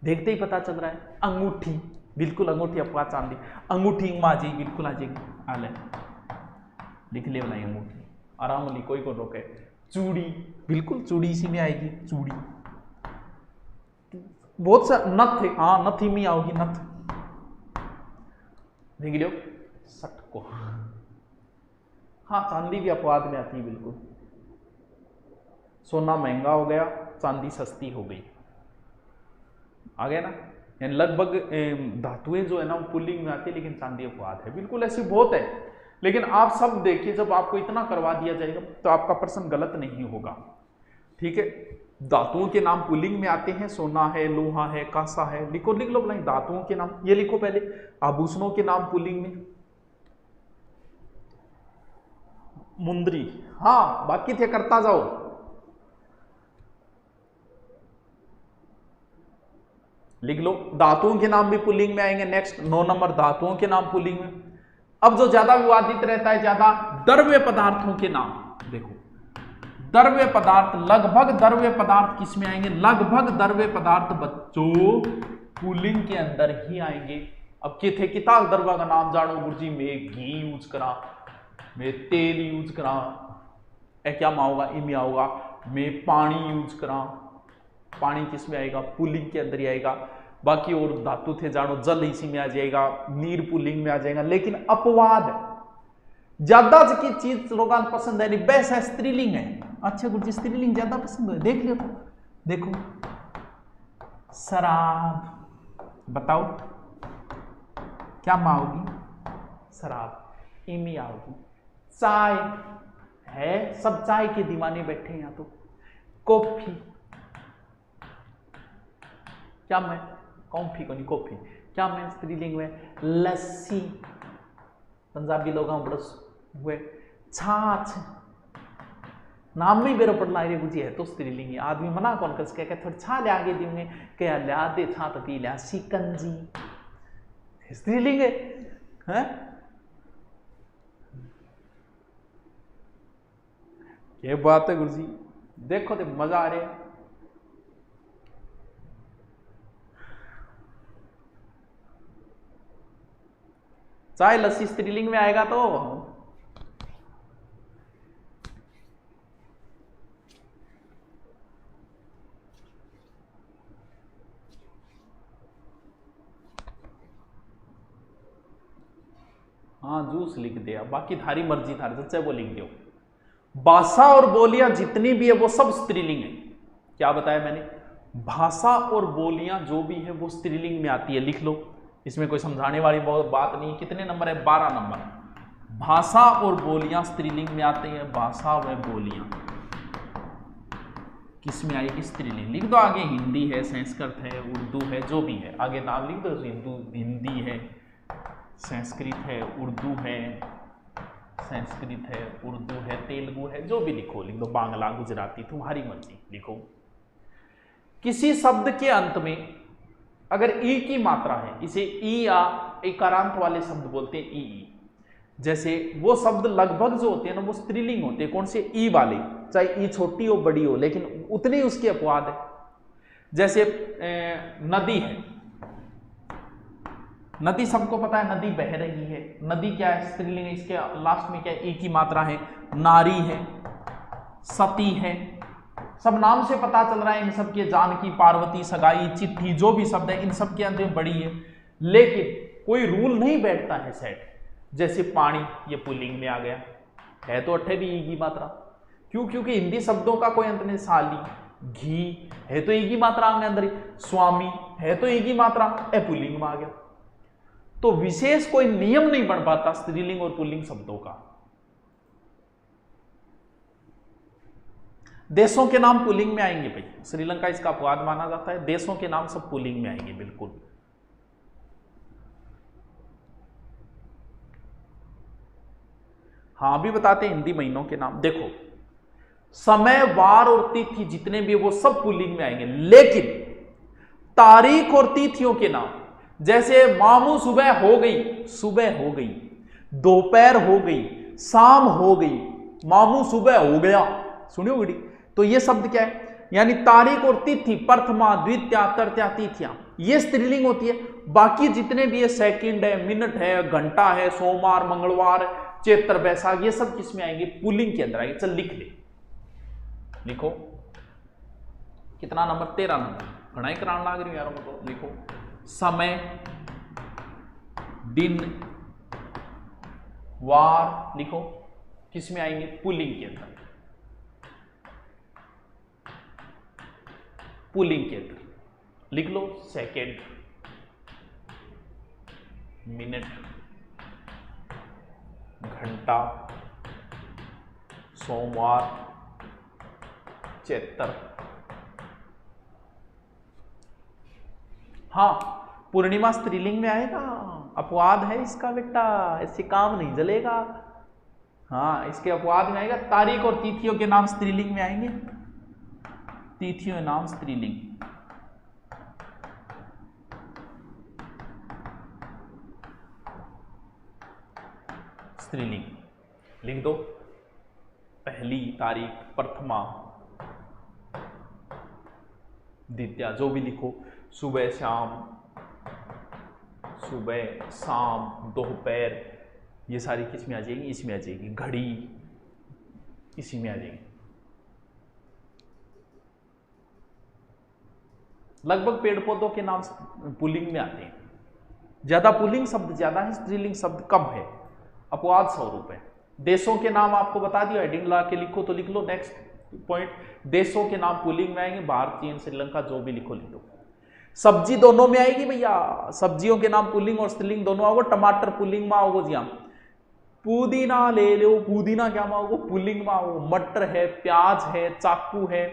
देखते ही पता चल रहा है। अंगूठी, बिल्कुल अंगूठी आपको चांदी, अंगूठी माँ जी बिल्कुल आ जाएगी, हाल है लिख ले बनाई अंगूठी आराम ली, कोई को रोके। चूड़ी, बिल्कुल चूड़ी इसी में आएगी, चूड़ी। बहुत सा नथ है, हाँ नथ ही में आओगी, नथ देख लो। सट को, हाँ चांदी भी अपवाद में आती है बिल्कुल। सोना महंगा हो गया, चांदी सस्ती हो गई, आ गया ना। यानी लगभग धातुएं जो है ना वो पुल्लिंग में आती है, लेकिन चांदी अपवाद है। बिल्कुल ऐसी बहुत है, लेकिन आप सब देखिए, जब आपको इतना करवा दिया जाएगा तो आपका प्रश्न गलत नहीं होगा। ठीक है, धातुओं के नाम पुल्लिंग में आते हैं, सोना है, लोहा है, कांसा है। लिखो, लिख लो भाई धातुओं के नाम, ये लिखो पहले। आभूषणों के नाम पुल्लिंग में मुंदरी, हाँ बाकी थे करता जाओ। लिख लो, धातुओं के नाम भी पुल्लिंग में आएंगे। नेक्स्ट 9 नंबर, धातुओं के नाम पुल्लिंग में। अब जो ज्यादा विवादित रहता है, ज्यादा द्रव्य पदार्थों के नाम। देखो द्रव्य पदार्थ, लगभग द्रव्य पदार्थ किस में आएंगे? लगभग द्रव्य पदार्थ बच्चों पुल्लिंग के अंदर ही आएंगे। अब किथे किता द्रव्य का नाम जानो गुरुजी, मैं घी यूज करा, मैं तेल यूज करा, ए क्या माओगा इनमें आओगा। मैं पानी यूज करा, पानी किस में आएगा? पुल्लिंग के अंदर ही आएगा। बाकी और धातु थे जानो, जल इसी में आ जाएगा, नीर पुल्लिंग में आ जाएगा। लेकिन अपवाद ज्यादा की चीज लोगों को पसंद है नहीं, बेस है स्त्रीलिंग है। अच्छा गुरुजी स्त्रीलिंग ज्यादा पसंद है, देख लो तो देखो शराब, बताओ क्या माओगी? शराब इमी आओगी। चाय है, सब चाय के दीवाने बैठे हैं यहाँ तो। कॉफी, क्या मैं कॉफी को नहीं, कॉफी क्या मैं स्त्रीलिंग में। लस्सी, पंजाबी लोग हुए। छाछ, नाम में बेरो पड़ रे बुझी है तो स्त्रीलिंग। आदमी मना कौन कर सके, थोड़ी छा ले आगे देंगे, क्या लिया दे छा तो पी लिया। शिकंजी स्त्रीलिंग है? ये बात है गुरुजी, देखो तो मजा आ रहा है। चाय लस्सी स्त्रीलिंग में आएगा तो हाँ जूस लिख दिया, बाकी थारी मर्जी, थारी सच्चा वो लिख दो। भाषा और बोलियां जितनी भी है वो सब स्त्रीलिंग है। क्या बताया मैंने? भाषा और बोलियां जो भी है वो स्त्रीलिंग में आती है, लिख लो। इसमें कोई समझाने वाली बहुत बात नहीं। कितने नंबर है? 12 नंबर। भाषा और बोलियां स्त्रीलिंग में आती है। भाषा व बोलियां किस में आएगी? स्त्रीलिंग। लिख दो आगे, हिंदी है, संस्कृत है, उर्दू है, जो भी है आगे नाम लिख दो। हिंदी है, संस्कृत है, उर्दू है, संस्कृत है, उर्दू है, तेलुगु है, जो भी लिखो लिख दो। बांग्ला, गुजराती, तुम्हारी मर्जी लिखो। किसी शब्द के अंत में अगर ई की मात्रा है, इसे ई या इकारांत वाले शब्द बोलते हैं, ई। जैसे वो शब्द लगभग जो होते हैं ना वो स्त्रीलिंग होते हैं। कौन से? ई वाले, चाहे ई छोटी हो बड़ी हो, लेकिन उतने उसके अपवाद है। जैसे नदी है, नदी सबको पता है, नदी बह रही है। नदी क्या है? स्त्रीलिंग है। इसके लास्ट में क्या है? ई की मात्रा है। नारी है, सती है, सब नाम से पता चल रहा है इन सब के। जानकी, पार्वती, सगाई, चिट्ठी, जो भी शब्द है इन सब के अंदर बड़ी है। लेकिन कोई रूल नहीं बैठता है सेट। जैसे पानी, ये पुल्लिंग में आ गया है तो अट्ठे भी ई की मात्रा। क्यों? क्योंकि हिंदी शब्दों का कोई अंत नहीं। साली, घी है तो ई की मात्रा में अंदर ही। स्वामी है तो ई की मात्रा, ए पुल्लिंग में आ गया। तो विशेष कोई नियम नहीं बन पाता स्त्रीलिंग और पुल्लिंग शब्दों का। देशों के नाम पुल्लिंग में आएंगे भाई। श्रीलंका इसका अपवाद माना जाता है। देशों के नाम सब पुल्लिंग में आएंगे बिल्कुल। हाँ अभी बताते हैं हिंदी महीनों के नाम। देखो समय, वार और तिथि जितने भी वो सब पुल्लिंग में आएंगे, लेकिन तारीख और तिथियों के नाम जैसे मामू सुबह हो गई, दोपहर हो गई, शाम हो गई, मामू सुबह हो गया, सुनियो बेटी। तो ये शब्द क्या है? यानी तारीख और तिथि, प्रथमा, द्वितीया, तृतीया, तिथियां, ये स्त्रीलिंग होती है। बाकी जितने भी है सेकंड है, मिनट है, घंटा है, सोमवार, मंगलवार, चैत्र, बैसाख, ये सब किसमें आएंगे? पुल्लिंग के अंदर आएंगे। चल लिख ले, लिखो कितना नंबर? 13 नंबर। घणाई कराने लाग रही यारों को। लिखो समय, दिन, वार, लिखो किसमें आएंगे? पुल्लिंग के अंदर, पुल्लिंग के अंदर लिख लो। सेकेंड, मिनट, घंटा, सोमवार, चैत्र। हाँ पूर्णिमा स्त्रीलिंग में आएगा, अपवाद है इसका बेटा, ऐसे काम नहीं चलेगा। हाँ इसके अपवाद में आएगा। तारीख और तिथियों के नाम स्त्रीलिंग में आएंगे, तिथियों के नाम स्त्रीलिंग। स्त्रीलिंग लिख दो। पहली तारीख, प्रथमा, द्वितीया, जो भी लिखो। सुबह शाम, सुबह शाम, दोपहर, ये सारी किस में आ जाएगी? इसमें आ जाएगी। घड़ी इसी में आ जाएगी। लगभग पेड़ पौधों के नाम पुल्लिंग में आते हैं। ज्यादा पुल्लिंग शब्द ज्यादा है, स्त्रीलिंग शब्द कम है। अपवाद स्वरूप है। देशों के नाम आपको बता दिया, हेडिंग ला के लिखो तो लिख लो। नेक्स्ट पॉइंट, देशों के नाम पुल्लिंग में आएंगे। भारत, चीन, श्रीलंका, जो भी लिखो लिख दो। सब्जी दोनों में आएगी भैया, सब्जियों के नाम पुल्लिंग और स्त्रीलिंग दोनों आओगे। टमाटर पुल्लिंग में आओगे जी। हाँ पुदीना ले लो, पुदीना क्या में आओगे? पुल्लिंग में आओगे। मटर है, प्याज है, चाकू है,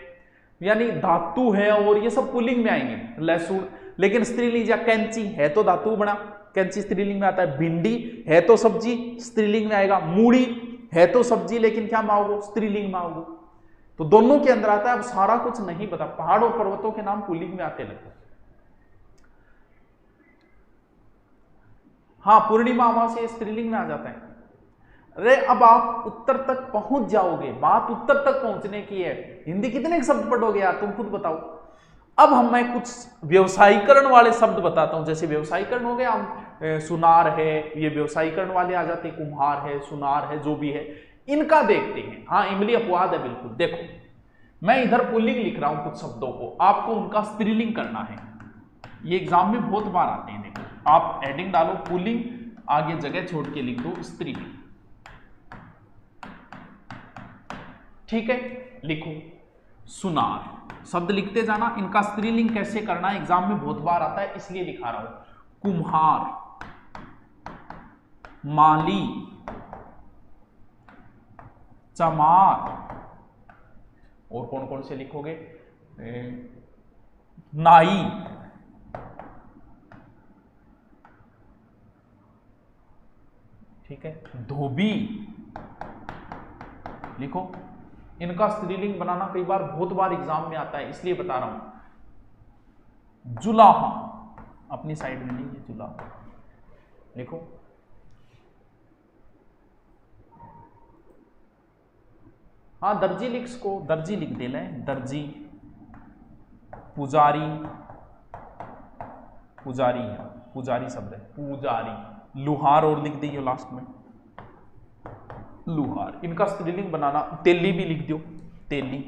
यानी धातु है, और ये सब पुल्लिंग में आएंगे। लहसुन, लेकिन स्त्रीलिंग, या कैंची है तो धातु बना, कैंची स्त्रीलिंग में आता है। भिंडी है तो सब्जी, स्त्रीलिंग में आएगा। मूड़ी है तो सब्जी, लेकिन क्या में आओगे? स्त्रीलिंग में आओगे। तो दोनों के अंदर आता है। अब सारा कुछ नहीं पता। पहाड़ और पर्वतों के नाम पुल्लिंग में आते लगभग। हाँ पूर्णिमा, अमावस्या स्त्रीलिंग में आ जाता है। अरे अब आप उत्तर तक पहुंच जाओगे, बात उत्तर तक पहुंचने की है। हिंदी कितने शब्द पढ़ोगे यार, तुम खुद बताओ। अब मैं कुछ व्यवसायीकरण वाले शब्द बताता हूं। जैसे व्यवसायीकरण हो गया, हम सुनार है, ये व्यवसायीकरण वाले आ जाते हैं। कुम्हार है, सुनार है, जो भी है, इनका देखते हैं। हाँ इमली अपवाद है बिल्कुल। देखो मैं इधर पुल्लिंग लिख रहा हूं कुछ शब्दों को, आपको उनका स्त्रीलिंग करना है। ये एग्जाम में बहुत बार आते हैं। देखो आप हेडिंग डालो पुल्लिंग, आगे जगह छोड़ के लिख दो स्त्रीलिंग। ठीक है, लिखो सुनार। शब्द लिखते जाना, इनका स्त्रीलिंग कैसे करना है एग्जाम में बहुत बार आता है, इसलिए लिखा रहा हूं। कुम्हार, माली, चमार, और कौन कौन से लिखोगे? नाई, ठीक है, धोबी लिखो। इनका स्त्रीलिंग बनाना कई बार बहुत बार एग्जाम में आता है, इसलिए बता रहा हूं। जुलाहा, अपनी साइड में नहीं है, जुलाहा लिखो। हाँ दर्जी लिख, इसको दर्जी लिख देना है। दर्जी, पुजारी, पुजारी है, पुजारी शब्द है, पुजारी। लुहार और लिख दीजिए लास्ट में, लुहार। इनका स्त्रीलिंग बनाना, तेली भी लिख दो, तेली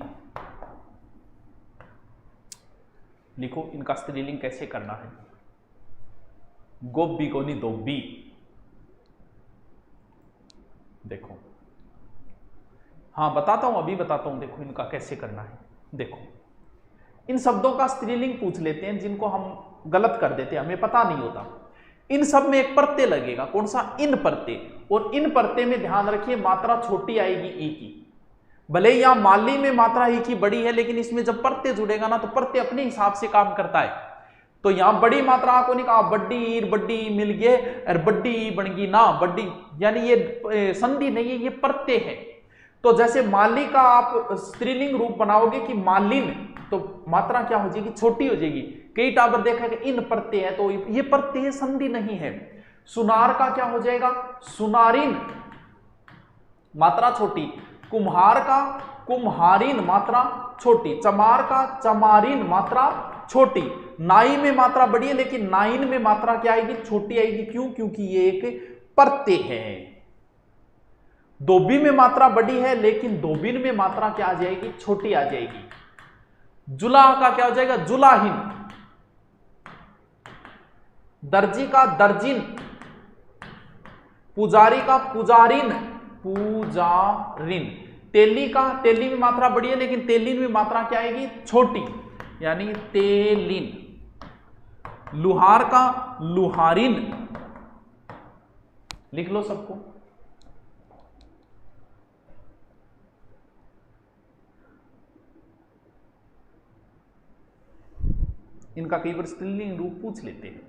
लिखो। इनका स्त्रीलिंग कैसे करना है? गोभी को नहीं, धोबी। देखो हाँ बताता हूं, अभी बताता हूं। देखो इनका कैसे करना है। देखो इन शब्दों का स्त्रीलिंग पूछ लेते हैं, जिनको हम गलत कर देते हैं, हमें पता नहीं होता। इन सब में एक प्रत्यय लगेगा, कौन सा? इन प्रत्यय। और इन प्रत्यय में ध्यान रखिए मात्रा छोटी आएगी ई की। भले यहां माली में मात्रा ई की बड़ी है, लेकिन इसमें जब प्रत्यय जुड़ेगा ना, तो प्रत्यय अपने हिसाब से काम करता है। तो यहां बड़ी मात्रा को नहीं कहा बड्डी मिल गए और बड्डी बन गई ना, बड्डी यानी ये संधि नहीं है, ये प्रत्यय है। तो जैसे माली का आप स्त्रीलिंग रूप बनाओगे कि मालिन, तो मात्रा क्या हो जाएगी, छोटी हो जाएगी। कई टावर देखा कि इन प्रत्यय है, तो ये प्रत्यय संधि नहीं है। सुनार का क्या हो जाएगा, सुनारिन, मात्रा छोटी। कुम्हार का कुम्हारिन, मात्रा छोटी। चमार का चमारिन, मात्रा छोटी। नाई में मात्रा बड़ी है, लेकिन नाइन में मात्रा क्या आएगी, छोटी आएगी। क्यों, क्योंकि ये एक प्रत्यय है। दोबी में मात्रा बड़ी है, लेकिन दोबिन में मात्रा क्या आ जाएगी, छोटी आ जाएगी। जुलाह का क्या हो जाएगा, जुलाहिन। दर्जी का दर्जिन। पुजारी का पुजारिन, पूजारिन। तेली का, तेली में मात्रा बड़ी है, लेकिन तेलिन में मात्रा क्या आएगी, छोटी, यानी तेलिन। लुहार का लुहारिन, लिख लो सबको। इनका कई बार स्त्रीलिंग रूप पूछ लेते हैं।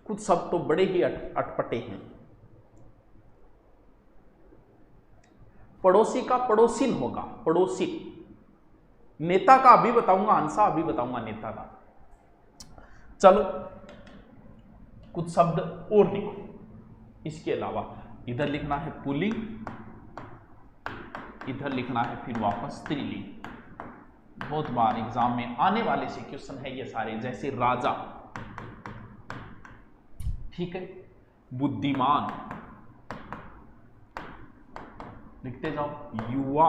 कुछ शब्द तो बड़े ही अटपटे हैं। पड़ोसी का पड़ोसिन होगा, पड़ोसी। नेता का अभी बताऊंगा, अंसा अभी बताऊंगा नेता का। चलो कुछ शब्द और लिखो इसके अलावा। इधर लिखना है पुल्लिंग, इधर लिखना है फिर वापस स्त्रीलिंग। बहुत बार एग्जाम में आने वाले से क्वेश्चन है ये सारे। जैसे राजा, ठीक है। बुद्धिमान, लिखते जाओ। युवा,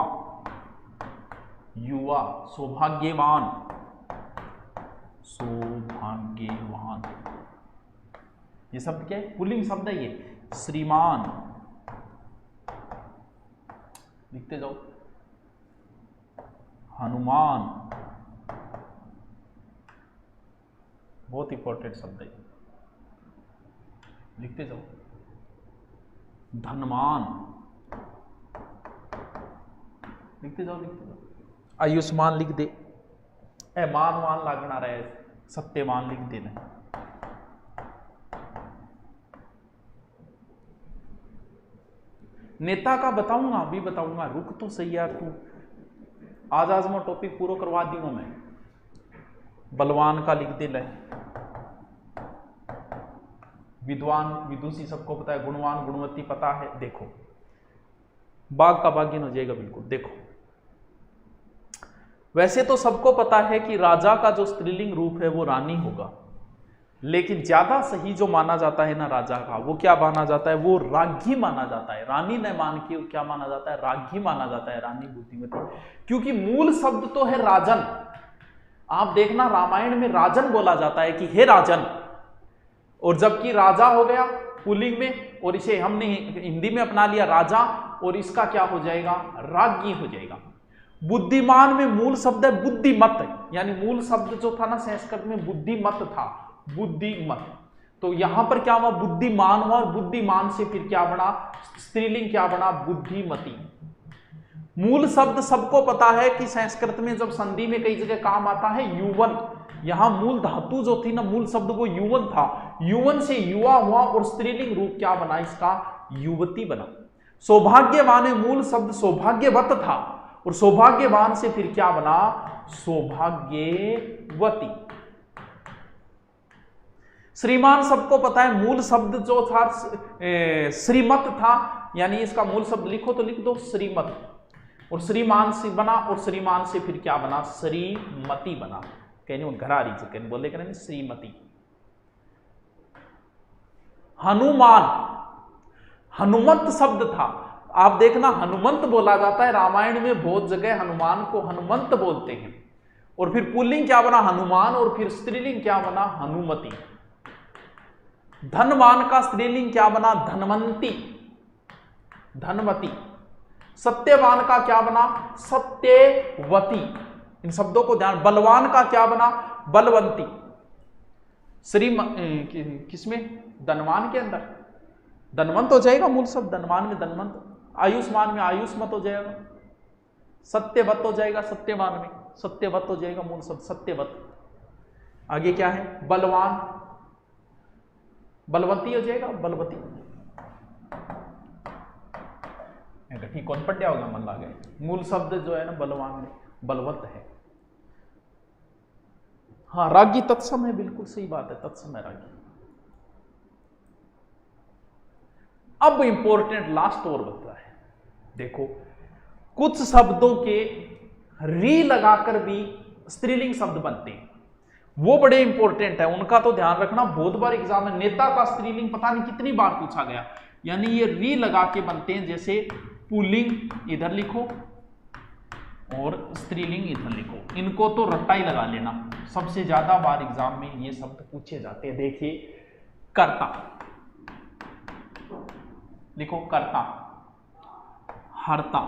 युवा। सौभाग्यवान, सौभाग्यवान। ये शब्द क्या है, पुल्लिंग शब्द है ये। श्रीमान, लिखते जाओ। हनुमान, बहुत इंपॉर्टेंट शब्द है, लिखते जाओ। धनवान, लिखते जाओ, लिखते जाओ। आयुष्मान लिख दे, मानवान लागना रहे, सत्यवान लिख देना। नेता का बताऊंगा, अभी बताऊंगा, रुक तो सही यार तू। आज मैं टॉपिक पूरा करवा दूंगा मैं। बलवान का लिख दे। विद्वान विदुषी सबको पता है। गुणवान गुणवती पता है। देखो बाघ का बाघिन हो जाएगा बिल्कुल। देखो वैसे तो सबको पता है कि राजा का जो स्त्रीलिंग रूप है वो रानी होगा, लेकिन ज्यादा सही जो माना जाता है ना राजा का, वो क्या माना जाता है, वो राज्ञी माना जाता है। रानी न मान के क्या माना जाता है, राज्ञी माना जाता है, रानी बुद्धिमती। क्योंकि मूल शब्द तो है राजन। आप देखना रामायण में राजन बोला जाता है कि हे राजन, और जबकि राजा हो गया पुल्लिंग में, और इसे हमने हिंदी में अपना लिया राजा, और इसका क्या हो जाएगा, राज्ञी हो जाएगा। बुद्धिमान में मूल शब्द है बुद्धिमत, यानी मूल शब्द जो था ना संस्कृत में बुद्धिमत था, बुद्धिमत। तो यहां पर क्या हुआ, बुद्धिमान हुआ, और बुद्धिमान से फिर क्या बना, स्त्रीलिंग क्या बना, बुद्धिमती। मूल शब्द सबको पता है कि संस्कृत में जब संधि में कई जगह काम आता है युवन। यहां मूल धातु जो थी ना, मूल शब्द वो युवन था, युवन से युवा हुआ, और स्त्रीलिंग रूप क्या बना इसका, युवती बना। सौभाग्यवान में मूल शब्द सौभाग्यवत था, और सौभाग्यवान से फिर क्या बना, सौभाग्यवती। श्रीमान सबको पता है, मूल शब्द जो था श्रीमत था, यानी इसका मूल शब्द लिखो तो लिख दो श्रीमत, और श्रीमान से बना, और श्रीमान से फिर क्या बना, श्रीमती बना। कहने घरारी से कहने बोले करें श्रीमती। हनुमान, हनुमंत शब्द था। आप देखना हनुमंत बोला जाता है रामायण में, बहुत जगह हनुमान को हनुमंत बोलते हैं। और फिर पुल्लिंग क्या बना, हनुमान, और फिर स्त्रीलिंग क्या बना, हनुमती। धनवान का स्त्रीलिंग क्या बना, धनवंती, धनवती। सत्यवान का क्या बना, सत्यवती। इन शब्दों को ध्यान। बलवान का क्या बना, बलवंती। किसमें, धनवान के अंदर, धनवंत हो जाएगा मूल शब्द, धनवान में धनवंत, आयुष्मान में आयुष्मत हो जाएगा, सत्यवत हो जाएगा, सत्यवान में सत्यवत हो जाएगा मूल शब्द सत्यवत। आगे क्या है, बलवान, बलवती हो जाएगा, बलवती। ठीक, कौन पढ़िया होगा मन लागे, मूल शब्द जो है ना बलवान में बलवत है। हाँ, रागी तत्सम है, बिल्कुल सही बात है, तत्सम है रागी। अब इंपॉर्टेंट लास्ट और बता है, देखो कुछ शब्दों के री लगाकर भी स्त्रीलिंग शब्द बनते हैं, वो बड़े इंपॉर्टेंट है, उनका तो ध्यान रखना। बहुत बार एग्जाम में नेता का स्त्रीलिंग पता नहीं कितनी बार पूछा गया, यानी ये री लगा के बनते हैं, जैसे पुल्लिंग इधर लिखो और स्त्रीलिंग इधर लिखो, इनको तो रट्टा ही लगा लेना, सबसे ज्यादा बार एग्जाम में ये शब्द पूछे जाते हैं। देखिए कर्ता लिखो, कर्ता, हरता,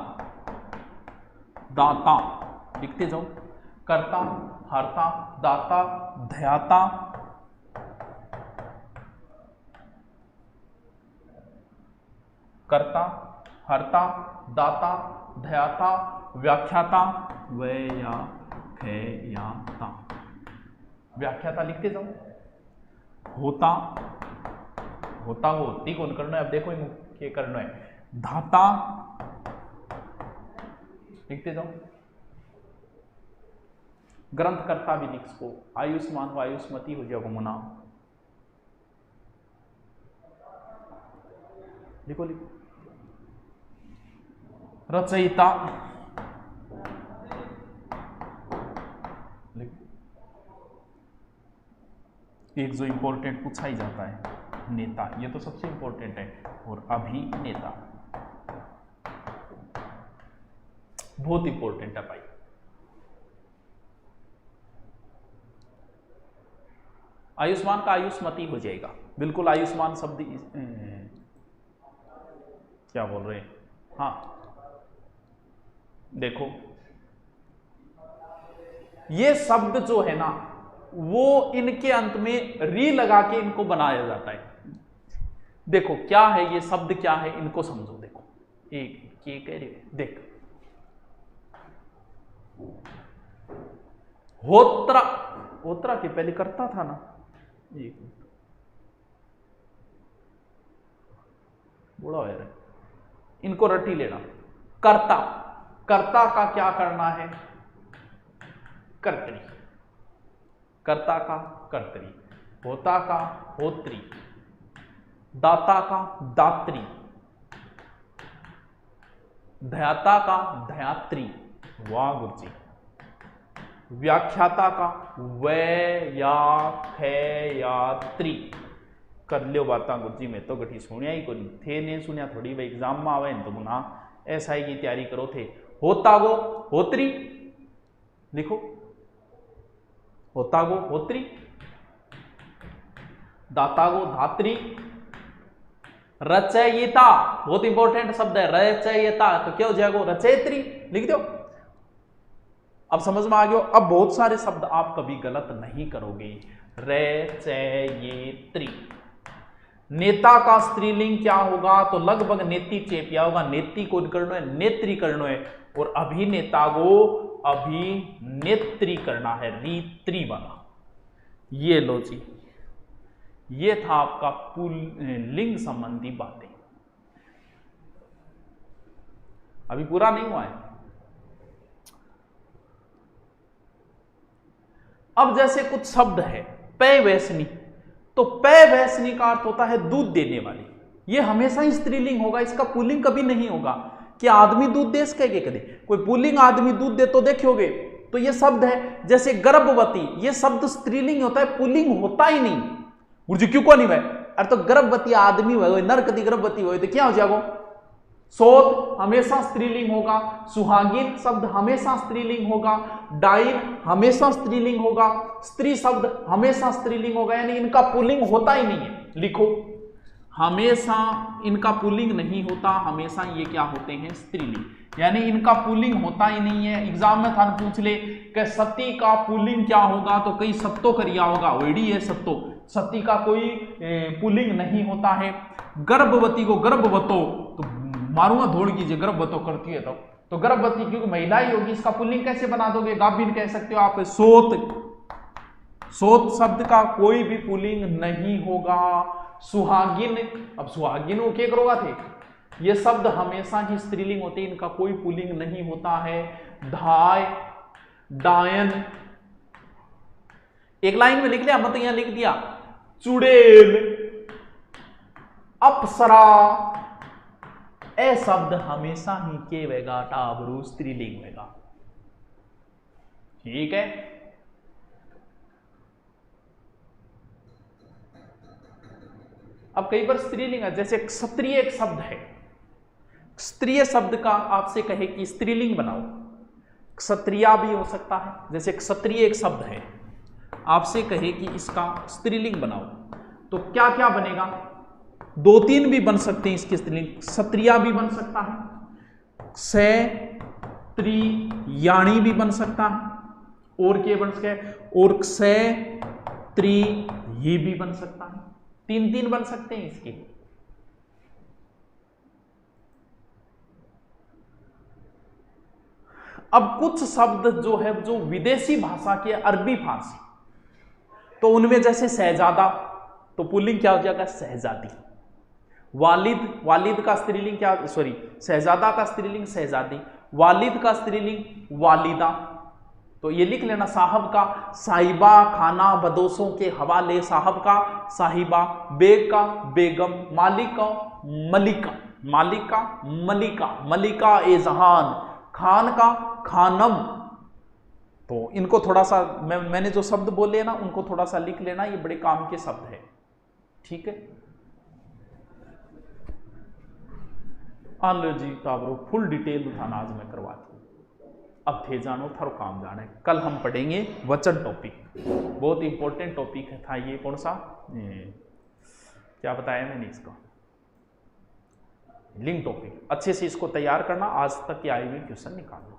दाता, लिखते जाओ, कर्ता, हरता, दाता, ध्याता, कर्ता, हरता, दाता, ध्याता, व्याख्याता, व्याख्याता, व्याख्याता लिखते जाओ, होता, होता को होती कौन करना है, अब देखो ये करना है, धाता, लिखते जाओ, ग्रंथकर्ता भी लिख सको, आयुष्मान व आयुष्मती हो जाएगा मुना, लिखो लिखो, रचयिता, एक जो इंपॉर्टेंट पूछा ही जाता है, नेता, ये तो सबसे इंपॉर्टेंट है, और अभिनेता बहुत इंपॉर्टेंट है भाई। आयुष्मान का आयुष्मती हो जाएगा, बिल्कुल आयुष्मान शब्द क्या बोल रहे हैं, हाँ देखो ये शब्द जो है ना वो इनके अंत में री लगा के इनको बनाया जाता है। देखो क्या है ये शब्द, क्या है इनको समझो। देखो एक ये कह रहे, देख होत्रा, होत्रा के पहले करता था ना, एक बूढ़ा हो रहा है, इनको रटी लेना। कर्ता, कर्ता का क्या करना है, कर्तरी, कर्ता का कर्तरी, होता का होत्री, दाता का दात्री, ध्याता का ध्यात्री, वाह गुरुजी, व्याख्याता का व्याख्यात्री। कर लियो बात गुरुजी, मैं तो गठी सुनिया ही कोनी थे, नहीं सुनिया थोड़ी भाई एग्जाम में आवे तो मुना एसआई की तैयारी करो थे। होता गो होत्री लिखो, होता गो होत्री, दाता गो धात्री, रचयिता बहुत इंपॉर्टेंट शब्द है, रचयिता तो क्या हो जाएगा, रचयित्री लिख दो। अब समझ में आ गया। अब बहुत सारे शब्द आप कभी गलत नहीं करोगे। रचयित्री, नेता का स्त्रीलिंग क्या होगा, तो लगभग नेति चेपिया होगा, नेति को करना है, नेत्री करना है, और अभिनेता को अभिनेत्री करना है, रीत्री वाला। ये लो जी, ये था आपका पुल्लिंग संबंधी बातें। अभी पूरा नहीं हुआ है। अब जैसे कुछ शब्द है, पै वैसनी, तो पै वैसनी का अर्थ होता है दूध देने वाली। ये हमेशा ही स्त्रीलिंग होगा, इसका पुल्लिंग कभी नहीं होगा। क्या आदमी दूध दे सकेगा कभी? कोई पुल्लिंग आदमी दूध दे तो देखोगे तो ये शब्द है। जैसे गर्भवती, ये शब्द स्त्रीलिंग होता है, पुल्लिंग होता ही नहीं। गुरुजी क्यों को नहीं भाई? अरे तो गर्भवती आदमी हुए, नरकती गर्भवती हुए तो क्या हो जाएगा? सोत हमेशा स्त्रीलिंग होगा, सुहागिन शब्द हमेशा स्त्रीलिंग होगा, डाइन हमेशा स्त्रीलिंग होगा, स्त्री शब्द हमेशा स्त्रीलिंग होगा, यानी इनका पुल्लिंग होता ही नहीं है। लिखो, हमेशा इनका पुल्लिंग नहीं होता, हमेशा ये क्या होते हैं? स्त्रीलिंग, यानी इनका पुल्लिंग होता ही नहीं है। एग्जाम में था पूछ ले कि सती का पुल्लिंग क्या होगा, तो कई सत्तो करिया होगा, ओडी है सत्तो, सती का कोई पुल्लिंग नहीं होता है। गर्भवती को गर्भवतो, तो मारूंगा धोड़ कीजिए, गर्भवतो करती है तो गर्भवती क्योंकि महिला ही होगी, इसका पुल्लिंग कैसे बना दोगे? गाभिन कह सकते हो आप। सोत शब्द का कोई भी पुल्लिंग नहीं होगा। सुहागिन, अब सुहागिन वो क्या करोगा थे, ये शब्द हमेशा ही स्त्रीलिंग होते हैं, इनका कोई पुल्लिंग नहीं होता है। धाय, डायन, एक लाइन में लिख लिया, मत यहां लिख दिया। चुड़ैल, अप्सरा, ए शब्द हमेशा ही के वेगा टाबरू स्त्रीलिंग वेगा। ठीक है, अब कई बार स्त्रीलिंग है, जैसे क्षत्रिय एक शब्द है, क्षत्रिय शब्द का आपसे कहे कि स्त्रीलिंग बनाओ, क्षत्रिया भी हो सकता है। जैसे क्षत्रिय एक शब्द है, आपसे कहे कि इसका स्त्रीलिंग बनाओ, तो क्या क्या बनेगा? 2-3 भी बन सकते हैं इसके स्त्रीलिंग। क्षत्रिया भी बन सकता है, क्षत्रियाणी भी बन सकता है, और क्या बन सकता है? और क्षत्रियी भी बन सकता है। 3-3 बन सकते हैं इसके। अब कुछ शब्द जो है जो विदेशी भाषा के, अरबी फारसी, तो उनमें जैसे शहजादा, तो पुल्लिंग क्या हो जाएगा? शहजादी। वालिद, वालिद का स्त्रीलिंग क्या, सॉरी, शहजादा का स्त्रीलिंग शहजादी, वालिद का स्त्रीलिंग वालिदा। तो ये लिख लेना, साहब का साहिबा, खाना बदोशों के हवाले, साहब का साहिबा, बेग का बेगम, मालिक का मलिका, मालिक का मलिका, मलिका ए जहान, खान का खानम। तो इनको थोड़ा सा मैंने जो शब्द बोले ना, उनको थोड़ा सा लिख लेना, ये बड़े काम के शब्द है। ठीक है, लो जी ताबरो, फुल डिटेल उठाना आज मैं करवा दूँ। अब थे जानो थारो काम जाने। कल हम पढ़ेंगे वचन टॉपिक, बहुत इंपॉर्टेंट टॉपिक था ये। कौन सा, क्या बताया मैंने इसका, लिंक टॉपिक। अच्छे से इसको तैयार करना, आज तक के आए हुए क्वेश्चन निकालना।